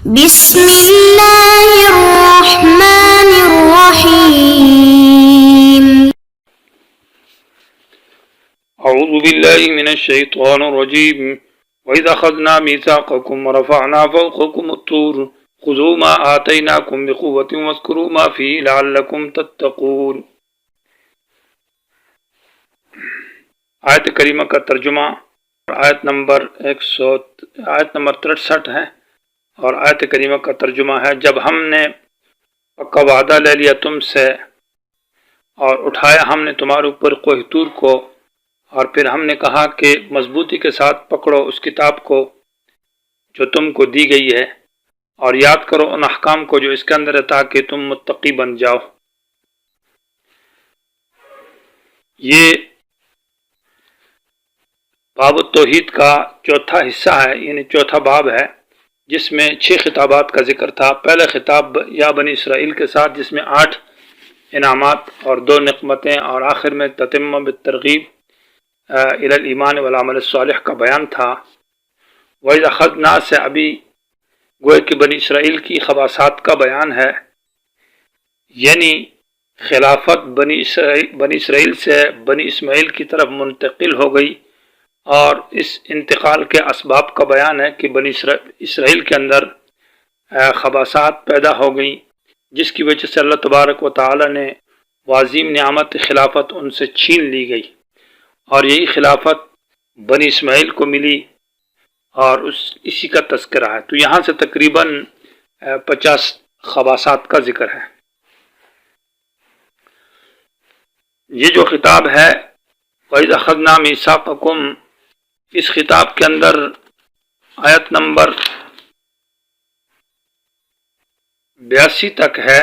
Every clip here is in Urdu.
بسم الله الرحمن الرحيم. أعوذ بالله من الشيطان الرجيم. وإذ أخذنا ميثاقكم ورفعنا فوقكم الطور خذوا ما آتيناكم بقوة واذكروا ما فيه لعلكم تتقون. آیت کریمہ کا ترجمہ آیت نمبر 63 ہے، اور آیت کریمہ کا ترجمہ ہے: جب ہم نے پکا وعدہ لے لیا تم سے اور اٹھایا ہم نے تمہارے اوپر کوہ طور کو، اور پھر ہم نے کہا کہ مضبوطی کے ساتھ پکڑو اس کتاب کو جو تم کو دی گئی ہے، اور یاد کرو ان احکام کو جو اس کے اندر ہے تاکہ تم متقی بن جاؤ۔ یہ باب التوحید کا چوتھا حصہ ہے، یعنی چوتھا باب ہے، جس میں 6 خطابات کا ذکر تھا۔ پہلا خطاب یا بنی اسرائیل کے ساتھ، جس میں 8 انعامات اور 2 نقمتیں، اور آخر میں تتمہ بالترغیب الی الایمان والعمل الصالح کا بیان تھا۔ وَإِذْ أَخَذْنَا سے ابھی گوئے کہ بنی اسرائیل کی خباثات کا بیان ہے، یعنی خلافت بنی اسرائیل سے بنی اسماعیل کی طرف منتقل ہو گئی، اور اس انتقال کے اسباب کا بیان ہے کہ بنی اسرائیل کے اندر خباثات پیدا ہو گئیں، جس کی وجہ سے اللہ تبارک و تعالی نے عظیم نعمت خلافت ان سے چھین لی گئی، اور یہی خلافت بنی اسماعیل کو ملی، اور اسی کا تذکرہ ہے۔ تو یہاں سے تقریباً 50 خباثات کا ذکر ہے۔ یہ جو خطاب ہے وَإِذْ أَخَذْنَا مِيثَاقَكُمْ، اس خطاب کے اندر آیت نمبر 82 تک ہے،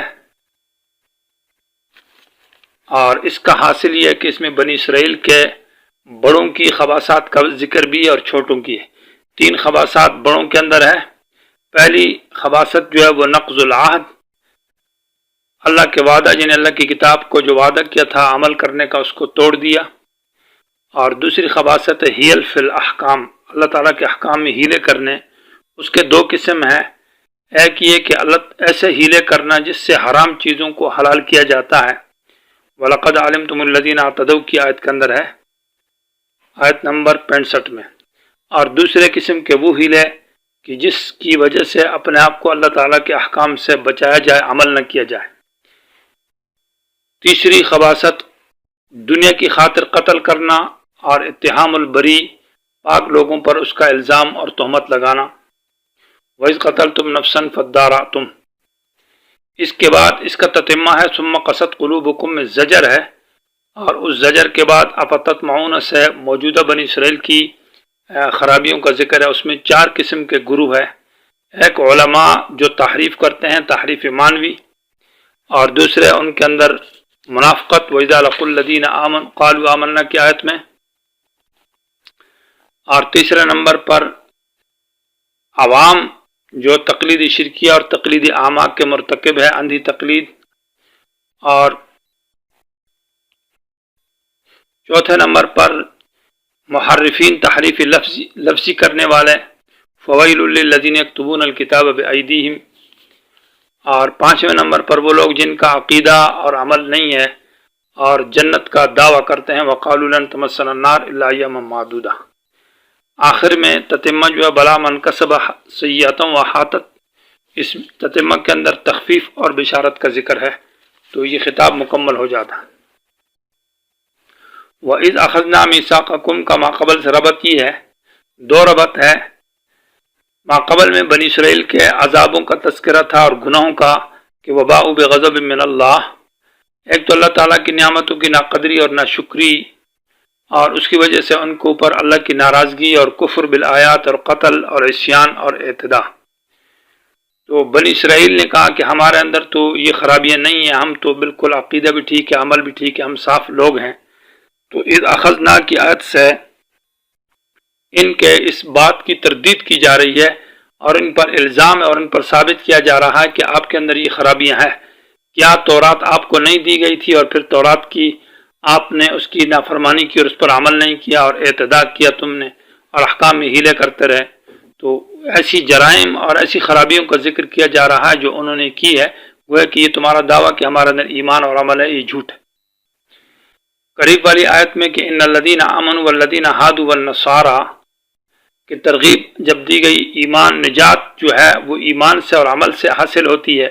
اور اس کا حاصل یہ ہے کہ اس میں بنی اسرائیل کے بڑوں کی خباثات کا ذکر بھی ہے اور چھوٹوں کی ہے۔ 3 خباثات بڑوں کے اندر ہے۔ پہلی خباثت جو ہے وہ نقض العہد، اللہ کے وعدہ، یعنی اللہ کی کتاب کو جو وعدہ کیا تھا عمل کرنے کا اس کو توڑ دیا۔ اور دوسری خباثت ہے ہیل فی الاحکام، اللہ تعالیٰ کے احکام میں ہیلے کرنے۔ اس کے 2 قسم ہیں، ایک یہ کہ اللہ ایسے ہیلے کرنا جس سے حرام چیزوں کو حلال کیا جاتا ہے، وَلَقَدْ عَلِمْتُمُ الَّذِينَ اعْتَدَوْا کی آیت کے اندر ہے، آیت نمبر 65 میں۔ اور دوسرے قسم کے وہ ہیلے کہ جس کی وجہ سے اپنے آپ کو اللہ تعالیٰ کے احکام سے بچایا جائے، عمل نہ کیا جائے۔ تیسری خباثت دنیا کی خاطر قتل کرنا اور اتہام البری، پاک لوگوں پر اس کا الزام اور تہمت لگانا۔ وَإِذْ قَتَلْتُمْ نَفْسًا فَادَّارَأْتُمْ، اس کے بعد اس کا تتمہ ہے ثُمَّ قَسَتْ قُلُوبُكُمْ میں زجر ہے، اور اس زجر کے بعد أَفَتَطْمَعُونَ سے موجودہ بنی اسرائیل کی خرابیوں کا ذکر ہے۔ اس میں 4 قسم کے گروہ ہے، ایک علماء جو تحریف کرتے ہیں، تحریف معنوی، اور دوسرے ان کے اندر منافقت، وَإِذَا لَقُوا الَّذِينَ آمَنُوا قَالُوا آمَنَّا کی آیت میں، اور تیسرے نمبر پر عوام جو تقلیدی شرکیہ اور تقلیدی اعماء کے مرتکب ہے، اندھی تقلید، اور چوتھے نمبر پر محرفین، تحریف لفظی کرنے والے، فویل للذین یکتبون الکتاب بأیدیہم، اور 5ویں نمبر پر وہ لوگ جن کا عقیدہ اور عمل نہیں ہے اور جنت کا دعویٰ کرتے ہیں، وقالوا لن تمسنا النار الا ایاما معدودہ۔ آخر میں تتمہ جو ہے بلا من کسب سیئۃ وحاطت، اس تتمہ کے اندر تخفیف اور بشارت کا ذکر ہے، تو یہ خطاب مکمل ہو جاتا ہے۔ وَإِذْ أَخَذْنَا مِيثَاقَكُمْ کا ماقبل سے ربط یہ ہے، 2 ربط ہے۔ ماقبل میں بنی اسرائیل کے عذابوں کا تذکرہ تھا اور گناہوں کا، کہ وَبَاءُوا بِغَضَبٍ مِّنَ اللَّهِ، ایک تو اللہ تعالیٰ کی نعمتوں کی ناقدری اور ناشکری، اور اس کی وجہ سے ان کے اوپر اللہ کی ناراضگی اور کفر بالآیات اور قتل اور عصیان اور اعتداء۔ تو بنی اسرائیل نے کہا کہ ہمارے اندر تو یہ خرابیاں نہیں ہیں، ہم تو بالکل عقیدہ بھی ٹھیک ہے، عمل بھی ٹھیک ہے، ہم صاف لوگ ہیں۔ تو اذ اخذنا کی آیت سے ان کے اس بات کی تردید کی جا رہی ہے، اور ان پر الزام ہے اور ان پر ثابت کیا جا رہا ہے کہ آپ کے اندر یہ خرابیاں ہیں۔ کیا تورات آپ کو نہیں دی گئی تھی، اور پھر تورات کی آپ نے اس کی نافرمانی کی اور اس پر عمل نہیں کیا اور اعتداء کیا تم نے، اور احکام میں ہیلے کرتے رہے؟ تو ایسی جرائم اور ایسی خرابیوں کا ذکر کیا جا رہا ہے جو انہوں نے کی ہے، وہ ہے کہ یہ تمہارا دعویٰ کہ ہمارے اندر ایمان اور عمل ہے، یہ جھوٹ ہے۔ قریب والی آیت میں کہ ان الذین آمنوا والذین ہادوا والنصارى کہ ترغیب جب دی گئی، ایمان نجات جو ہے وہ ایمان سے اور عمل سے حاصل ہوتی ہے،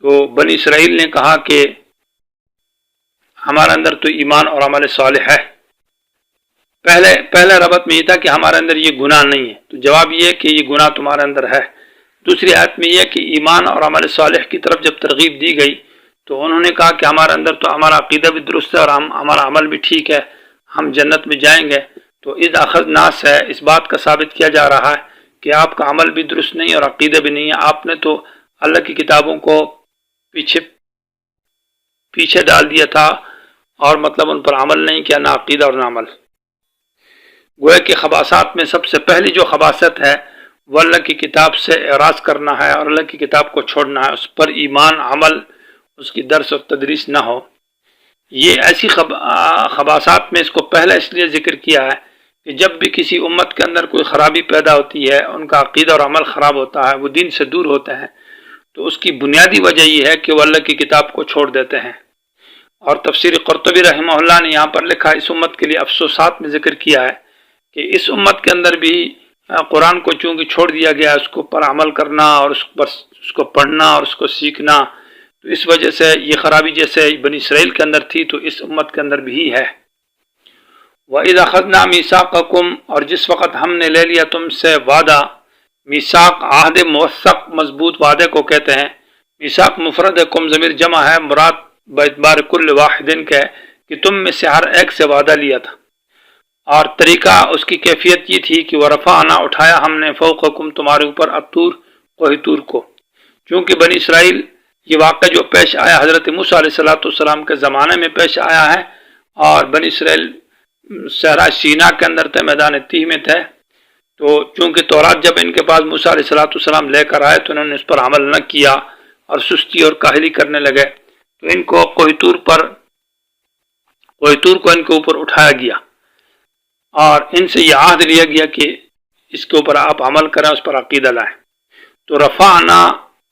تو بنی اسرائیل نے کہا کہ ہمارے اندر تو ایمان اور عمل صالح ہے۔ پہلے ربط میں یہ تھا کہ ہمارے اندر یہ گناہ نہیں ہے، تو جواب یہ ہے کہ یہ گناہ تمہارے اندر ہے۔ دوسری آیت میں یہ کہ ایمان اور عمل صالح کی طرف جب ترغیب دی گئی تو انہوں نے کہا کہ ہمارے اندر تو ہمارا عقیدہ بھی درست ہے اور ہمارا عمل بھی ٹھیک ہے، ہم جنت میں جائیں گے۔ تو اذ اخذنا سے اس بات کا ثابت کیا جا رہا ہے کہ آپ کا عمل بھی درست نہیں اور عقیدہ بھی نہیں ہے، آپ نے تو اللہ کی کتابوں کو پیچھے ڈال دیا تھا اور مطلب ان پر عمل نہیں کیا، نہ عقیدہ اور نہ عمل۔ گویا کہ خباثات میں سب سے پہلی جو خباثت ہے وہ اللہ کی کتاب سے اعراض کرنا ہے اور اللہ کی کتاب کو چھوڑنا ہے، اس پر ایمان عمل اس کی درس اور تدریس نہ ہو۔ یہ ایسی خباثات میں اس کو پہلے اس لیے ذکر کیا ہے کہ جب بھی کسی امت کے اندر کوئی خرابی پیدا ہوتی ہے، ان کا عقیدہ اور عمل خراب ہوتا ہے، وہ دین سے دور ہوتے ہیں، تو اس کی بنیادی وجہ یہ ہے کہ وہ اللہ کی کتاب کو چھوڑ دیتے ہیں۔ اور تفسیر قرطبی رحمہ اللہ نے یہاں پر لکھا، اس امت کے لیے افسوسات میں ذکر کیا ہے کہ اس امت کے اندر بھی قرآن کو چونکہ چھوڑ دیا گیا، اس کو پر عمل کرنا اور اس کو پڑھنا اور اس کو سیکھنا، تو اس وجہ سے یہ خرابی جیسے بنی اسرائیل کے اندر تھی تو اس امت کے اندر بھی ہے۔ وَإِذْ أَخَذْنَا مِيثَاقَكُمْ اور جس وقت ہم نے لے لیا تم سے وعدہ، میثاق عہد موثق مضبوط وعدے کو کہتے ہیں۔ میثاق مفرد ہے، کم ضمیر جمع ہے، مراد باعتبار کل واحدن کا ہے کہ تم میں سے ہر ایک سے وعدہ لیا تھا۔ اور طریقہ اس کی کیفیت یہ تھی کہ ورفعنا اٹھایا ہم نے فوقکم تمہارے اوپر الطور کوہ طور کو۔ چونکہ بنی اسرائیل یہ واقعہ جو پیش آیا حضرت موسیٰ علیہ السلام کے زمانے میں پیش آیا ہے، اور بنی اسرائیل صحرا سینا کے اندر تھے، میدان تیہ میں تھے، تو چونکہ تورات جب ان کے پاس موسیٰ علیہ السلام لے کر آئے تو انہوں نے اس پر عمل نہ کیا اور سستی اور کاہلی کرنے لگے، تو ان کو کوہ طور کو ان کے اوپر اٹھایا گیا اور ان سے یہ عہد لیا گیا کہ اس کے اوپر آپ عمل کریں، اس پر عقیدہ لائیں۔ تو رفعنا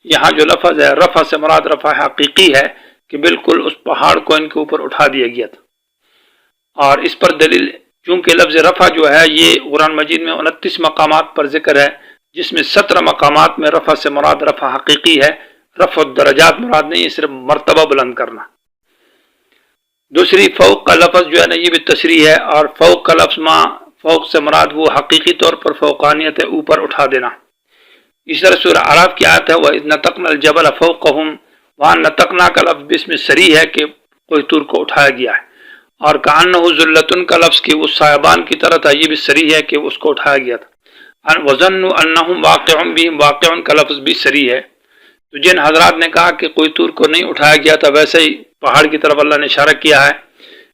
یہاں جو لفظ ہے، رفع سے مراد رفع حقیقی ہے کہ بالکل اس پہاڑ کو ان کے اوپر اٹھا دیا گیا تھا۔ اور اس پر دلیل، چونکہ لفظ رفع جو ہے یہ قرآن مجید میں 29 مقامات پر ذکر ہے، جس میں 17 مقامات میں رفع سے مراد رفع حقیقی ہے، رفع الدرجات مراد نہیں ہے، صرف مرتبہ بلند کرنا۔ دوسری فوق کا لفظ جو ہے نا یہ بھی تصریح ہے، اور فوق کا لفظ فوق سے مراد وہ حقیقی طور پر فوقانیت ہے، اوپر اٹھا دینا۔ اس طرح سورہ اعراف کی آیت ہے وَإِذْ نَتَقْنَا الْجَبَلَ فَوْقَهُمْ، وہاں نتقنا کا لفظ بھی اس میں صریح ہے کہ کوہ طور کو اٹھایا گیا ہے، اور کأنہ ذلۃ کا لفظ کہ وہ سایبان کی طرح تھا، یہ بھی صریح ہے کہ اس کو اٹھایا گیا تھا۔ وَظَنُّوا أَنَّهُمْ وَاقِعٌ بِهِمْ، واقع کا لفظ بھی صریح ہے۔ تو جن حضرات نے کہا کہ کوہ طور کو نہیں اٹھایا گیا تھا، ویسے ہی پہاڑ کی طرف اللہ نے اشارہ کیا ہے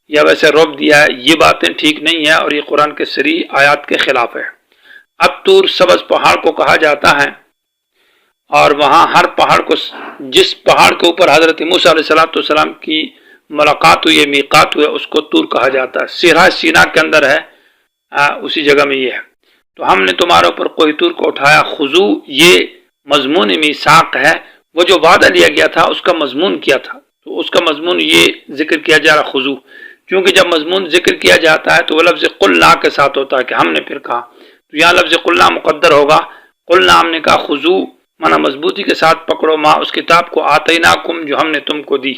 یا ویسے روک دیا ہے، یہ باتیں ٹھیک نہیں ہے اور یہ قرآن کے صریح آیات کے خلاف ہے۔ اب طور سبز پہاڑ کو کہا جاتا ہے، اور وہاں ہر پہاڑ کو، جس پہاڑ کے اوپر حضرت موسیٰ علیہ السلام کی ملاقات ہوئی، میقات ہوئے، اس کو طور کہا جاتا ہے، صحرا سینا کے اندر ہے، اسی جگہ میں یہ ہے۔ تو ہم نے تمہارے اوپر کوہ طور کو اٹھایا، خضوع یہ مضمون میثاق ہے، وہ جو وعدہ لیا گیا تھا اس کا مضمون کیا تھا، تو اس کا مضمون یہ ذکر کیا جا رہا خضوع، کیونکہ جب مضمون ذکر کیا جاتا ہے تو وہ لفظ قلنا کے ساتھ ہوتا ہے کہ ہم نے پھر کہا، تو یہاں لفظ قلنا مقدر ہوگا، قلنا ہم نے کہا، خضوع مانا مضبوطی کے ساتھ پکڑو، ما اس کتاب کو آتیناکم جو ہم نے تم کو دی۔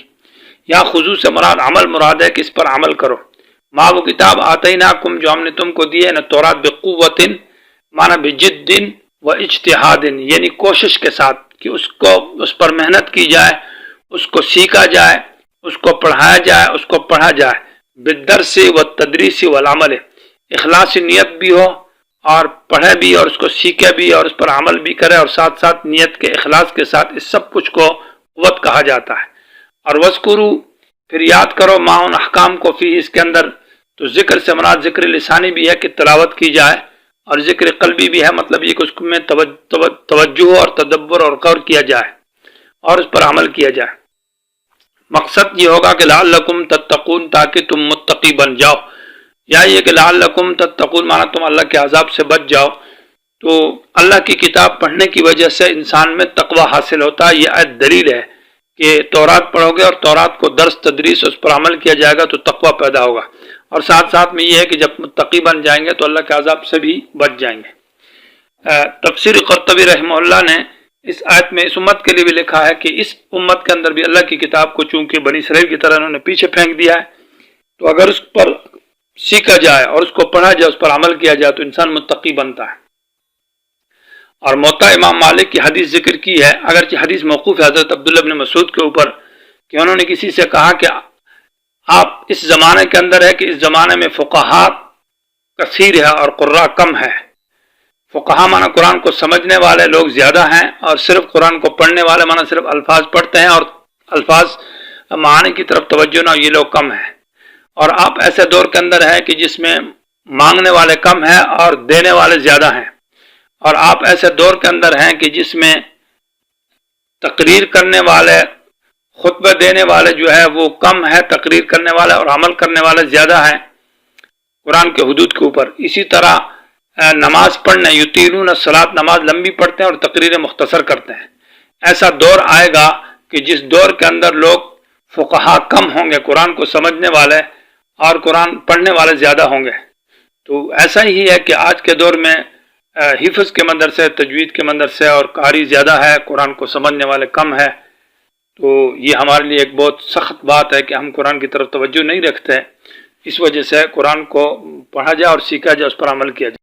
یہاں خضوع سے مراد عمل مراد ہے کہ اس پر عمل کرو، ما وہ کتاب آتیناکم جو ہم نے تم کو دی ہے نا، تورات بقوت مانا بجد و اجتہاد، یعنی کوشش کے ساتھ کہ اس پر محنت کی جائے، اس کو سیکھا جائے، اس کو پڑھایا جائے، اس کو پڑھا جائے، بالدرس والتدریس والعمل، اخلاص نیت بھی ہو اور پڑھے بھی اور اس کو سیکھے بھی اور اس پر عمل بھی کرے، اور ساتھ ساتھ نیت کے اخلاص کے ساتھ اس سب کچھ کو قوت کہا جاتا ہے۔ اور وذکروا پھر یاد کرو ما ان احکام کو فی اس کے اندر، تو ذکر سے مراد ذکر لسانی بھی ہے کہ تلاوت کی جائے، اور ذکر قلبی بھی ہے، مطلب یہ کہ اس میں توجہ اور تدبر اور غور کیا جائے اور اس پر عمل کیا جائے۔ مقصد یہ ہوگا کہ لعلکم تتقون، تاکہ تم متقی بن جاؤ، یا یہ کہ لعلکم تتقون مانا تم اللہ کے عذاب سے بچ جاؤ۔ تو اللہ کی کتاب پڑھنے کی وجہ سے انسان میں تقوی حاصل ہوتا ہے۔ یہ آیت دلیل ہے کہ تورات پڑھو گے اور تورات کو درس تدریس اس پر عمل کیا جائے گا تو تقوی پیدا ہوگا، اور ساتھ ساتھ میں یہ ہے کہ جب متقی بن جائیں گے تو اللہ کے عذاب سے بھی بچ جائیں گے۔ تفسیر قرطبی رحمہ اللہ نے اس آیت میں اس امت کے لیے بھی لکھا ہے کہ اس امت کے اندر بھی اللہ کی کتاب کو چونکہ بنی اسرائیل کی طرح انہوں نے پیچھے پھینک دیا ہے، تو اگر اس پر سیکھا جائے اور اس کو پڑھا جائے، اس پر عمل کیا جائے تو انسان متقی بنتا ہے۔ اور موطا امام مالک کی حدیث ذکر کی ہے، اگرچہ حدیث موقوف ہے حضرت عبداللہ بن مسعود کے اوپر، کہ انہوں نے کسی سے کہا کہ آپ اس زمانے کے اندر ہے کہ اس زمانے میں فقہاء کثیر ہے اور قراء کم ہے۔ فقہاء معنی قرآن کو سمجھنے والے لوگ زیادہ ہیں، اور صرف قرآن کو پڑھنے والے معنی صرف الفاظ پڑھتے ہیں اور الفاظ معنی کی طرف توجہ نہ، یہ لوگ کم ہیں۔ اور آپ ایسے دور کے اندر ہیں کہ جس میں مانگنے والے کم ہیں اور دینے والے زیادہ ہیں، اور آپ ایسے دور کے اندر ہیں کہ جس میں تقریر کرنے والے، خطبہ دینے والے جو ہے وہ کم ہے، تقریر کرنے والے اور عمل کرنے والے زیادہ ہیں قرآن کے حدود کے اوپر۔ اسی طرح نماز پڑھنے، یطیلون الصلاۃ، نماز لمبی پڑھتے ہیں اور تقریریں مختصر کرتے ہیں۔ ایسا دور آئے گا کہ جس دور کے اندر لوگ فقہاء کم ہوں گے، قرآن کو سمجھنے والے اور قرآن پڑھنے والے زیادہ ہوں گے۔ تو ایسا ہی ہے کہ آج کے دور میں حفظ کے مدرسے، تجوید کے مدرسے اور قاری زیادہ ہے، قرآن کو سمجھنے والے کم ہے۔ تو یہ ہمارے لیے ایک بہت سخت بات ہے کہ ہم قرآن کی طرف توجہ نہیں رکھتے، اس وجہ سے قرآن کو پڑھا جائے اور سیکھا جائے، اس پر عمل کیا جائے۔